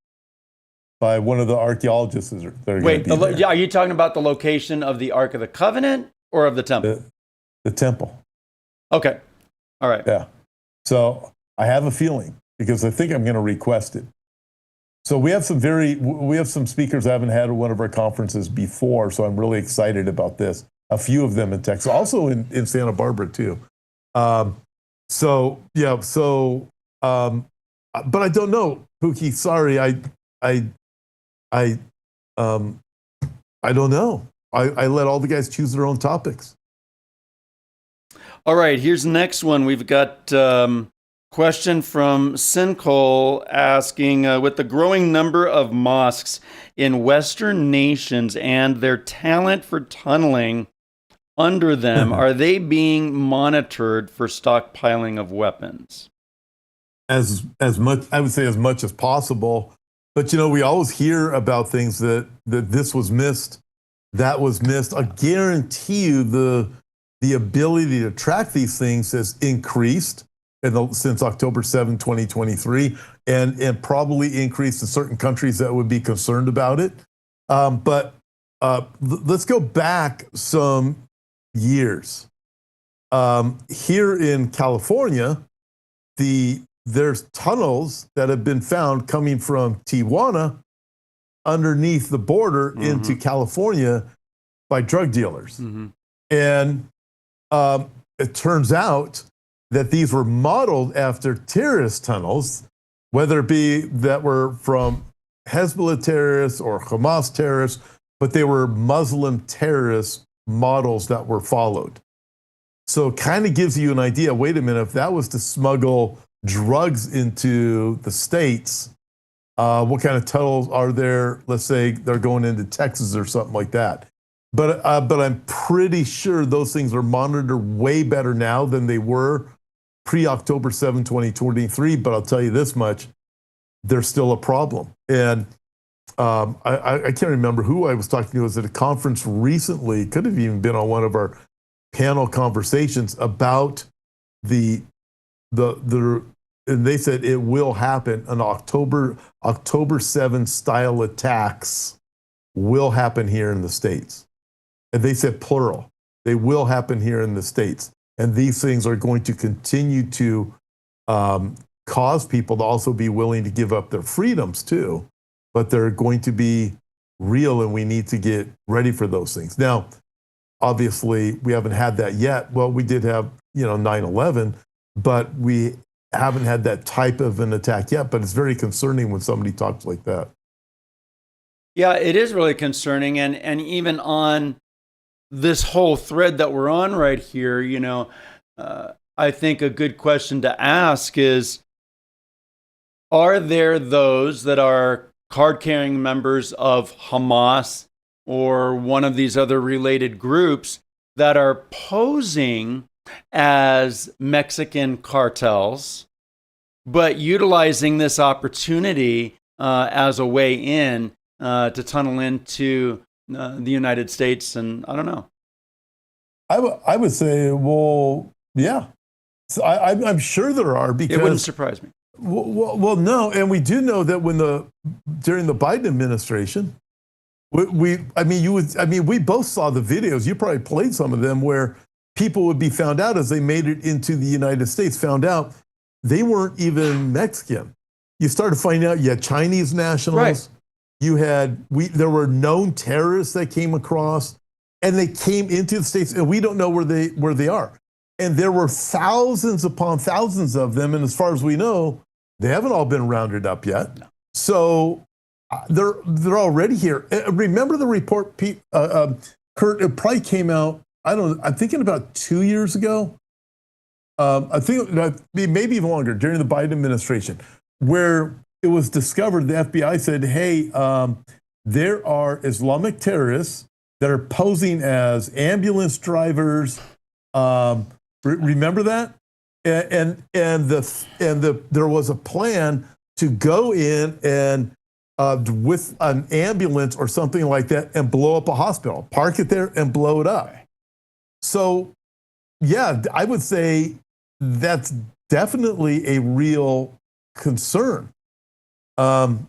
by one of the archaeologists that are going to be there. Are you talking about the location of the Ark of the Covenant or of the temple? The temple. Okay. All right. Yeah. So I have a feeling, because I think I'm going to request it. So we have some speakers I haven't had at one of our conferences before, so I'm really excited about this. A few of them in Texas, also in Santa Barbara too. But I don't know, Pookie. Sorry, I don't know. I let all the guys choose their own topics. All right, here's the next one. We've got question from Sincole asking, with the growing number of mosques in Western nations and their talent for tunneling under them, are they being monitored for stockpiling of weapons? As much, I would say, as much as possible. But we always hear about things that this was missed, that was missed. I guarantee you the ability to track these things has increased since October 7, 2023, and probably increased in certain countries that would be concerned about it. But let's go back some years. Here in California, there's tunnels that have been found coming from Tijuana underneath the border into California by drug dealers. And it turns out that these were modeled after terrorist tunnels, whether it be that were from Hezbollah terrorists or Hamas terrorists, but they were Muslim terrorist models that were followed. So it kind of gives you an idea, wait a minute, if that was to smuggle drugs into the States, what kind of tunnels are there? Let's say they're going into Texas or something like that. But I'm pretty sure those things are monitored way better now than they were pre-October 7, 2023. But I'll tell you this much, there's still a problem. And I can't remember who I was talking to. I was at a conference recently, could have even been on one of our panel conversations about and they said it will happen. An October 7 style attacks will happen here in the States. And they said plural. They will happen here in the States. And these things are going to continue to cause people to also be willing to give up their freedoms too. But they're going to be real, and we need to get ready for those things. Now, obviously, we haven't had that yet. Well, we did have 9/11, but we haven't had that type of an attack yet. But it's very concerning when somebody talks like that. Yeah, it is really concerning. And even on this whole thread that we're on right here, I think a good question to ask is, are there those that are card-carrying members of Hamas or one of these other related groups that are posing as Mexican cartels, but utilizing this opportunity as a way in to tunnel into the United States? And I don't know. I would say, well, yeah. So I'm sure there are, because it wouldn't surprise me. Well, no, and we do know that during the Biden administration, We both saw the videos. You probably played some of them where people would be found out as they made it into the United States, found out they weren't even Mexican. You started finding out you had Chinese nationals. Right. There were known terrorists that came across, and they came into the States, and we don't know where they are. And there were thousands upon thousands of them, and as far as we know, they haven't all been rounded up yet. No. So they're already here. Remember the report, Pete, Kurt? It probably came out. I'm thinking about 2 years ago. I think maybe even longer, during the Biden administration, where it was discovered. The FBI said, "Hey, there are Islamic terrorists that are posing as ambulance drivers." Remember that? There was a plan to go in and with an ambulance or something like that and blow up a hospital, park it there and blow it up. So, yeah, I would say that's definitely a real concern. And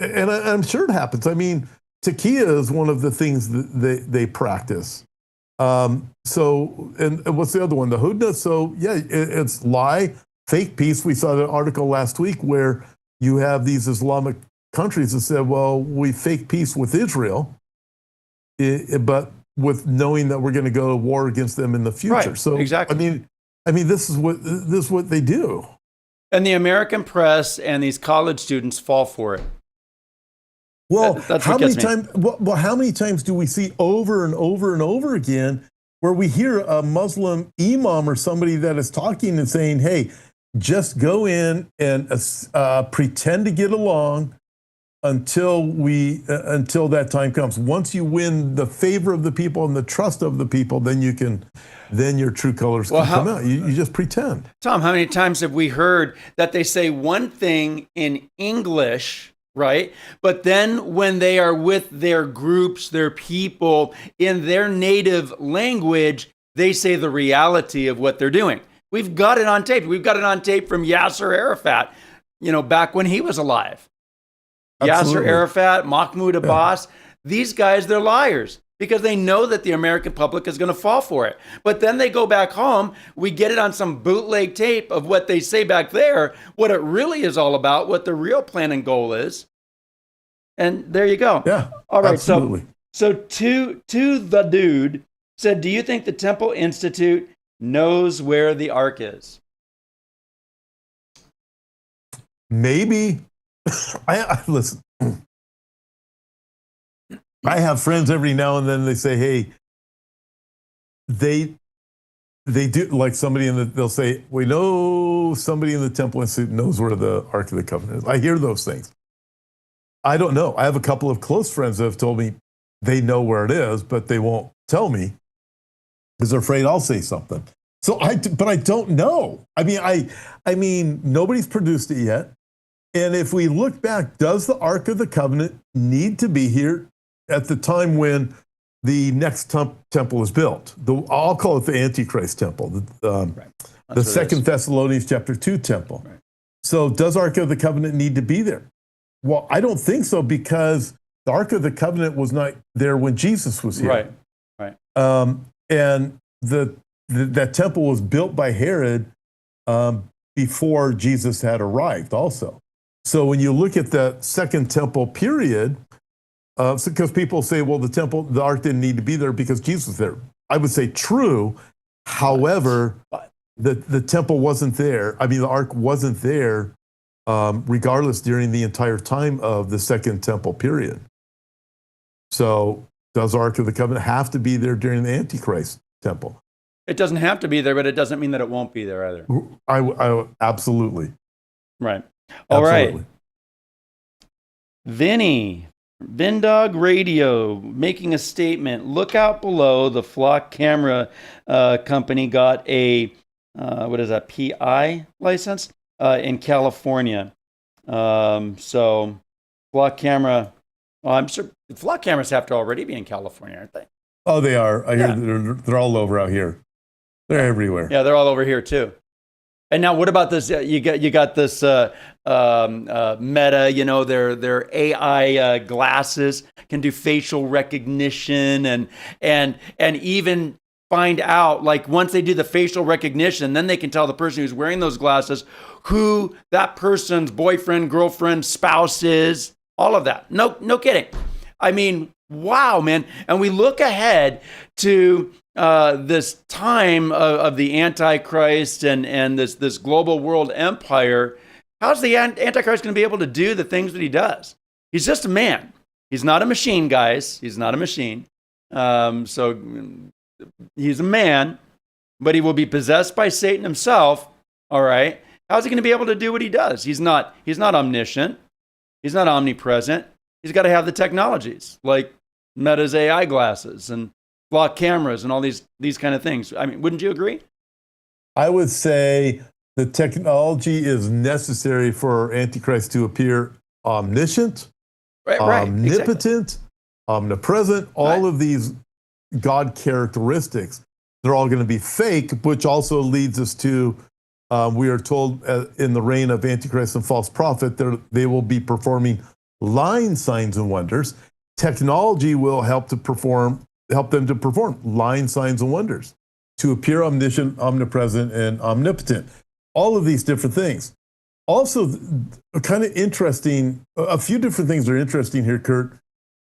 I'm sure it happens. I mean, taquilla is one of the things that they practice. And what's the other one? The hudna. So yeah, it's lie, fake peace. We saw the article last week where you have these Islamic countries that said, well, we fake peace with Israel, but with knowing that we're going to go to war against them in the future. Right, So exactly. I mean, this is what they do. And the American press and these college students fall for it. Well, That's how what many gets me. times? Well, how many times do we see over and over and over again where we hear a Muslim imam or somebody that is talking and saying, "Hey, just go in and pretend to get along until that time comes. Once you win the favor of the people and the trust of the people, then your true colors can come out. You just pretend." Tom, how many times have we heard that they say one thing in English, right? But then when they are with their groups, their people, in their native language, they say the reality of what they're doing. We've got it on tape. We've got it on tape from Yasser Arafat, back when he was alive. Absolutely. Yasser Arafat, Mahmoud Abbas, these guys, they're liars because they know that the American public is going to fall for it. But then they go back home, we get it on some bootleg tape of what they say back there, what it really is all about, what the real plan and goal is. And there you go. Yeah. All right. Absolutely. So to the dude said, do you think the Temple Institute knows where the Ark is? Maybe. Listen. I have friends every now and then. They say, "Hey, they do like somebody they'll say, we know somebody in the Temple Institute knows where the Ark of the Covenant is." I hear those things. I don't know. I have a couple of close friends that have told me they know where it is, but they won't tell me because they're afraid I'll say something. But I don't know. I mean, nobody's produced it yet. And if we look back, does the Ark of the Covenant need to be here at the time when the next temple is built? I'll call it the Antichrist temple, the Second Thessalonians chapter 2 temple. Right. So does Ark of the Covenant need to be there? Well, I don't think so, because the Ark of the Covenant was not there when Jesus was here. Right. And that temple was built by Herod before Jesus had arrived also. So when you look at that second temple period, because people say, well, the Ark didn't need to be there because Jesus was there. I would say true. However, the temple wasn't there. I mean, the Ark wasn't there regardless during the entire time of the second temple period. So does Ark of the Covenant have to be there during the Antichrist temple? It doesn't have to be there, but it doesn't mean that it won't be there either. I absolutely. Right. All absolutely. right. Vinny, Vindog Radio, making a statement. Look out below. The Flock Camera company got a, PI license in California. So Flock Camera, I'm sure Flock Cameras have to already be in California, aren't they? Oh, they are. I hear they're all over out here. They're everywhere. Yeah, they're all over here too. And now, what about this? You got this Meta. Their AI glasses can do facial recognition and even find out, like, once they do the facial recognition, then they can tell the person who's wearing those glasses who that person's boyfriend, girlfriend, spouse is. All of that. No kidding. I mean, wow, man. And we look ahead to this time of the Antichrist and this global world empire. How's the Antichrist going to be able to do the things that he does? He's just a man. He's not a machine, guys. He's not a machine. So he's a man, but he will be possessed by Satan himself. All right. How's he going to be able to do what he does? He's not omniscient. He's not omnipresent. He's got to have the technologies like Meta's AI glasses and block cameras and all these kind of things. I mean, wouldn't you agree? I would say the technology is necessary for Antichrist to appear omniscient, Right, omnipotent, exactly. omnipresent, all of these God characteristics. They're all going to be fake, which also leads us to, we are told in the reign of Antichrist and false prophet, they will be performing lying signs and wonders. Technology will help them to perform lying signs and wonders, to appear omniscient, omnipresent, and omnipotent. All of these different things. Also, kind of interesting, a few different things are interesting here, Kurt.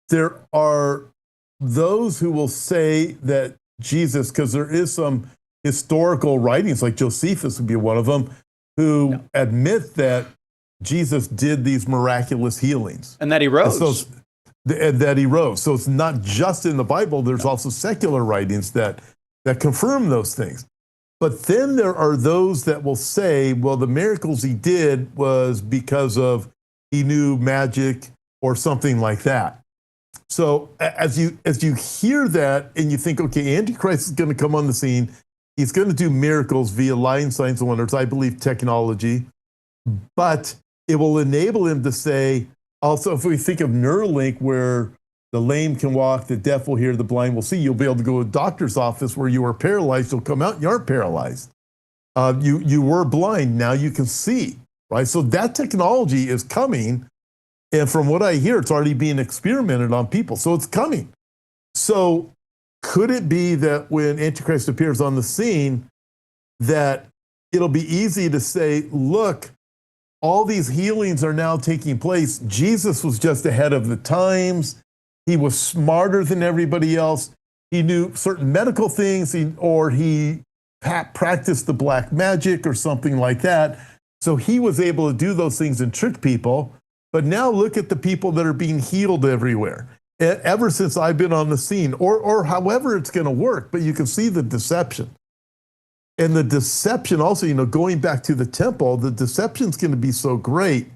There are those who will say that Jesus, because there is some historical writings, like Josephus would be one of them, who admit that Jesus did these miraculous healings. And that he rose. That he rose. So it's not just in the Bible, there's also secular writings that confirm those things. But then there are those that will say, well, the miracles he did was because of he knew magic or something like that. So as you hear that and you think, okay, Antichrist is going to come on the scene, he's going to do miracles via lying signs and wonders, I believe technology, but it will enable him to say, also, if we think of Neuralink, where the lame can walk, the deaf will hear, the blind will see, you'll be able to go to a doctor's office where you were paralyzed, you'll come out and you aren't paralyzed. You were blind, now you can see, right? So that technology is coming, and from what I hear, it's already being experimented on people, so it's coming. So could it be that when Antichrist appears on the scene, that it'll be easy to say, look, all these healings are now taking place. Jesus was just ahead of the times. He was smarter than everybody else. He knew certain medical things, or he practiced the black magic or something like that. So he was able to do those things and trick people. But now look at the people that are being healed everywhere. Ever since I've been on the scene, or however it's going to work, but you can see the deception. And the deception also, going back to the temple, the deception's going to be so great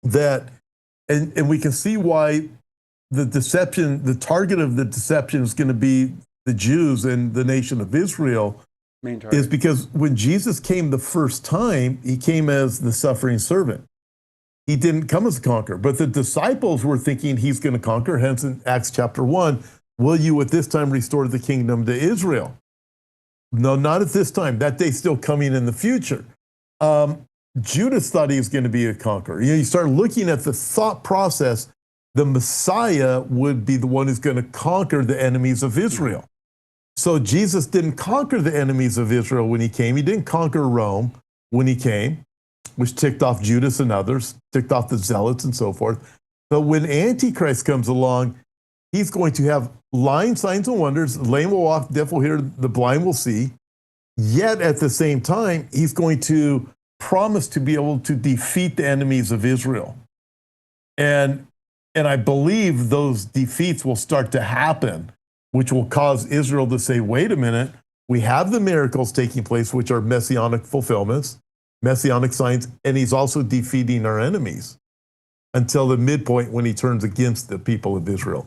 that, and we can see why the deception, the target of the deception is going to be the Jews and the nation of Israel, is because when Jesus came the first time, he came as the suffering servant. He didn't come as a conqueror, but the disciples were thinking he's going to conquer. Hence in Acts chapter 1, will you at this time restore the kingdom to Israel? No, not at this time. That day's still coming in the future. Judas thought he was going to be a conqueror. You start looking at the thought process, the Messiah would be the one who's going to conquer the enemies of Israel. So Jesus didn't conquer the enemies of Israel when he came. He didn't conquer Rome when he came, which ticked off Judas and others, ticked off the zealots and so forth. But when Antichrist comes along, he's going to have lying signs and wonders. The lame will walk, the deaf will hear, the blind will see. Yet at the same time, he's going to promise to be able to defeat the enemies of Israel. And I believe those defeats will start to happen, which will cause Israel to say, wait a minute, we have the miracles taking place, which are messianic fulfillments, messianic signs, and he's also defeating our enemies until the midpoint when he turns against the people of Israel.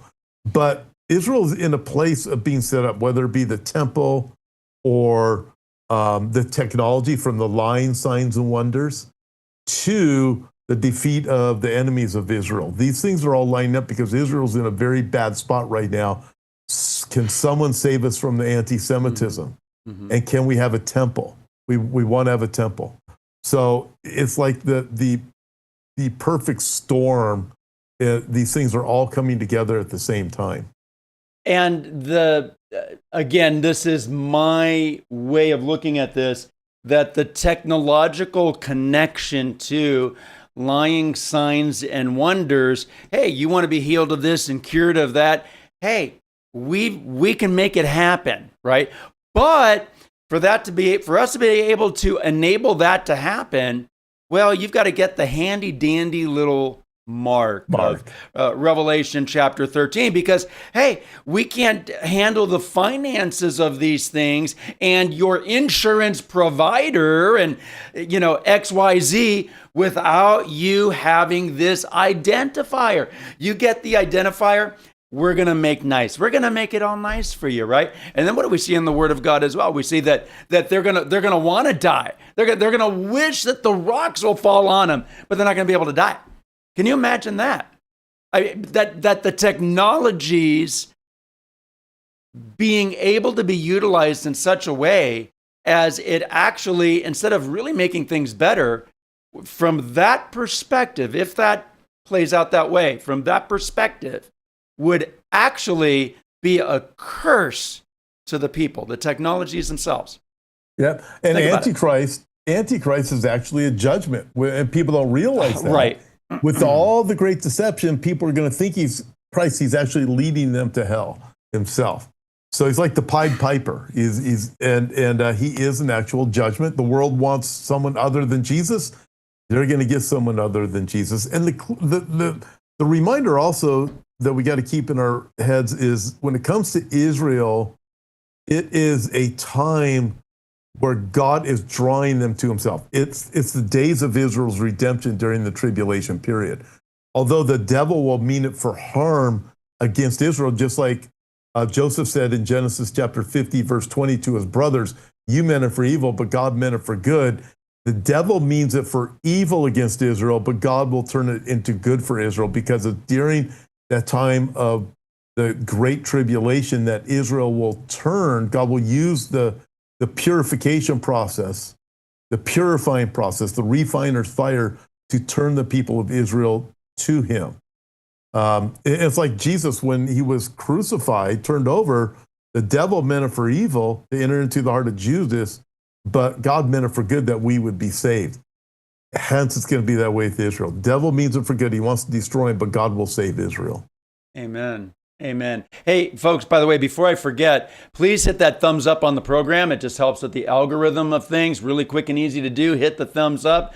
But Israel's in a place of being set up, whether it be the temple or the technology from the lying signs and wonders to the defeat of the enemies of Israel. These things are all lined up because Israel's in a very bad spot right now. Can someone save us from the anti-Semitism? Mm-hmm. And can we have a temple? We want to have a temple. So it's like the perfect storm. These things are all coming together at the same time. And again, this is my way of looking at this, that the technological connection to lying signs and wonders, hey, you want to be healed of this and cured of that, hey, we can make it happen, right? But for us to be able to enable that to happen, well, you've got to get the handy dandy little mark. Of Revelation chapter 13, because, hey, we can't handle the finances of these things, and your insurance provider and, XYZ, without you having this identifier. You get the identifier, we're going to make nice. We're going to make it all nice for you, right? And then what do we see in the Word of God as well? We see that they're going to want to die. They're going to wish that the rocks will fall on them, but they're not going to be able to die. Can you imagine that? That the technologies being able to be utilized in such a way as it actually, instead of really making things better, from that perspective, if that plays out that way, from that perspective, would actually be a curse to the people, the technologies themselves. Yep. And Antichrist is actually a judgment, and people don't realize that. Right. With all the great deception, people are going to think he's Christ. He's actually leading them to hell himself. So he's like the Pied Piper. He is an actual judgment. The world wants someone other than Jesus. They're going to get someone other than Jesus. And the reminder also that we got to keep in our heads is when it comes to Israel, it is a time where God is drawing them to himself. It's the days of Israel's redemption during the tribulation period. Although the devil will mean it for harm against Israel, just like Joseph said in Genesis chapter 50, verse 20 to his brothers, you meant it for evil, but God meant it for good. The devil means it for evil against Israel, but God will turn it into good for Israel, because during that time of the great tribulation that Israel will turn, God will use the purification process, the purifying process, the refiner's fire to turn the people of Israel to him. It's like Jesus, when he was crucified, turned over, the devil meant it for evil to enter into the heart of Judas, but God meant it for good, that we would be saved. Hence, it's going to be that way with Israel. Devil means it for good. He wants to destroy him, but God will save Israel. Amen. Amen. Hey, folks, by the way, before I forget, please hit that thumbs up on the program. It just helps with the algorithm of things. Really quick and easy to do. Hit the thumbs up.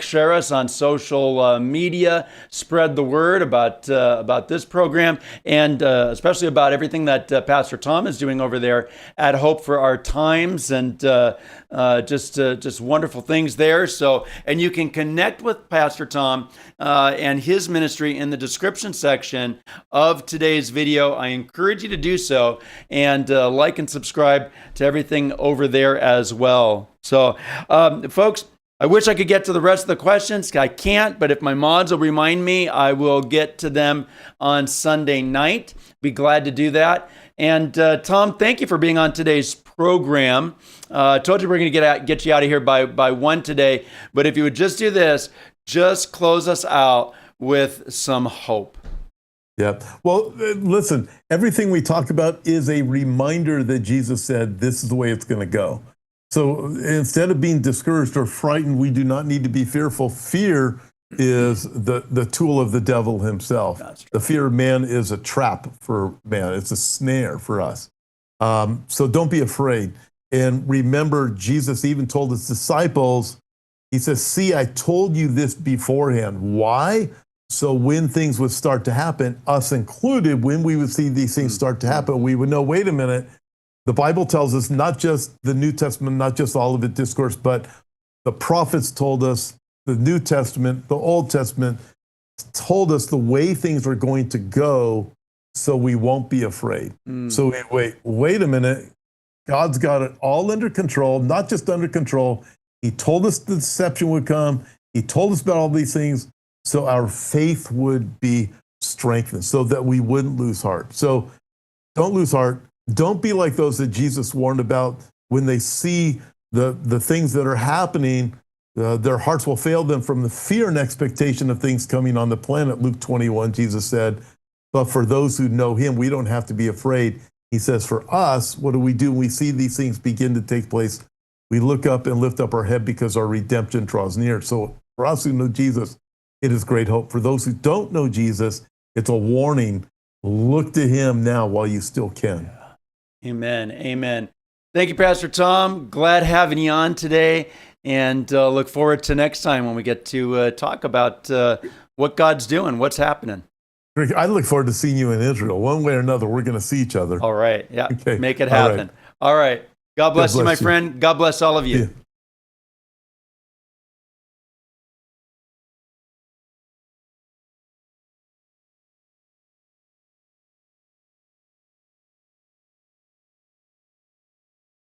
Share us on social media. Spread the word about this program, and especially about everything that Pastor Tom is doing over there at Hope for Our Times, and just wonderful things there. So, and you can connect with Pastor Tom and his ministry in the description section of today's video. I encourage you to do so, and like and subscribe to everything over there as well. So, folks, I wish I could get to the rest of the questions. I can't, but if my mods will remind me, I will get to them on Sunday night. Be glad to do that. And Tom, thank you for being on today's program. Told you we're going to get you out of here by 1 today, but if you would just do this, just close us out with some hope. Yeah. Well, listen, everything we talk about is a reminder that Jesus said this is the way it's going to go. So instead of being discouraged or frightened, we do not need to be fearful. Fear is the tool of the devil himself. The fear of man is a trap for man. It's a snare for us. So don't be afraid. And remember, Jesus even told his disciples, he says, see, I told you this beforehand. Why? So when things would start to happen, us included, when we would see these things start to happen, we would know, wait a minute, the Bible tells us, not just the New Testament, not just all of it discourse, but the prophets told us, the New Testament, the Old Testament told us the way things are going to go, so we won't be afraid. So wait a minute, God's got it all under control, not just under control. He told us the deception would come. He told us about all these things, so our faith would be strengthened, so that we wouldn't lose heart. So don't lose heart. Don't be like those that Jesus warned about when they see the things that are happening, their hearts will fail them from the fear and expectation of things coming on the planet. Luke 21, Jesus said, but for those who know him, we don't have to be afraid. He says, for us, what do? When we see these things begin to take place, we look up and lift up our head because our redemption draws near. So for us who know Jesus, it is great hope. For those who don't know Jesus, it's a warning. Look to him now while you still can. Amen. Amen. Thank you, Pastor Tom. Glad having you on today, and look forward to next time when we get to talk about what God's doing, what's happening. Rick, I look forward to seeing you in Israel. One way or another, we're going to see each other. All right. Yeah. Okay. Make it happen. All right. God bless you, my you. friend. God bless all of you. Yeah.